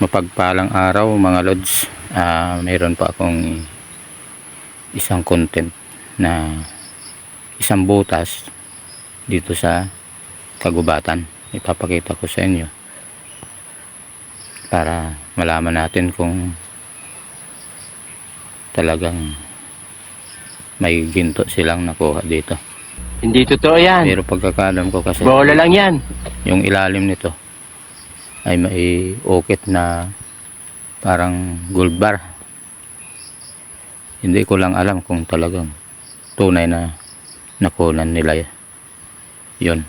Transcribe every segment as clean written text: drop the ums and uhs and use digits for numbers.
Mapagpalang araw mga lods. Mayroon pa akong isang content na isang butas dito sa kagubatan. Ipapakita ko sa inyo para malaman natin kung talagang may ginto silang nakuha dito. Hindi totoo yan. Pero pagkakalam ko kasi Bola lang yan. yung ilalim nito ay may ukit na parang gold bar. Hindi ko lang alam kung talagang tunay na nakunan nila yun.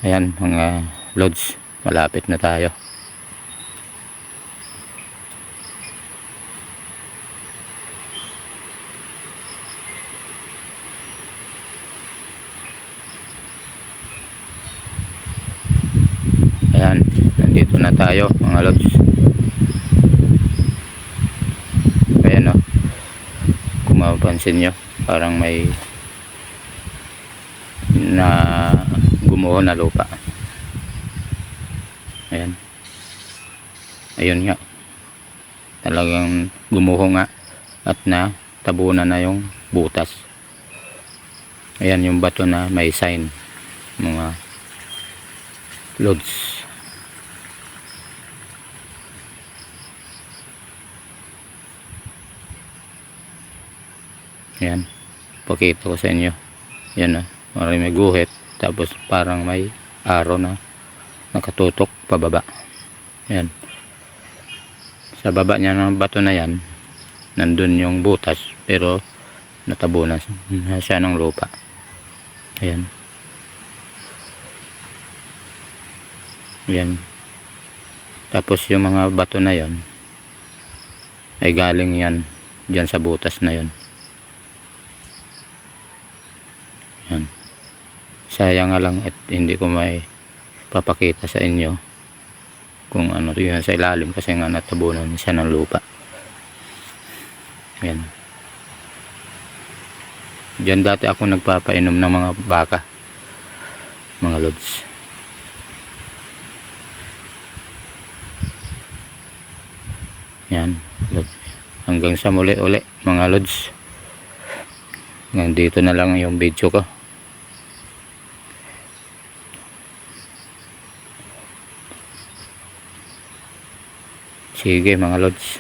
Ayan mga lods, malapit na tayo. Ayan, nandito na tayo mga lods. Ayan o, kung mapapansin nyo, parang may na gumuho na lupa. Ayan, ayun nga, talagang gumuho nga at na tabunan na yung butas. Ayan yung bato na may sign mga lods. Ayan, pakita ko sa inyo. Yan na, may guhit, tapos parang may araw na nakatutok pababa. Ayan, sa baba niya ng bato na yan, nandun yung butas, pero natabunan na siya ng lupa. Ayan, ayan, tapos yung mga bato na yon ay galing yan dyan sa butas na yon. Yan. Sayang nga lang at hindi ko may papakita sa inyo kung ano yun sa ilalim kasi nga natabunan siya ng lupa. Yan. Diyan dati ako nagpapainom ng mga baka, mga lods. Yan, lods. Hanggang sa muli uli mga lods. Hanggang dito na lang yung video ko. Sige mga lods.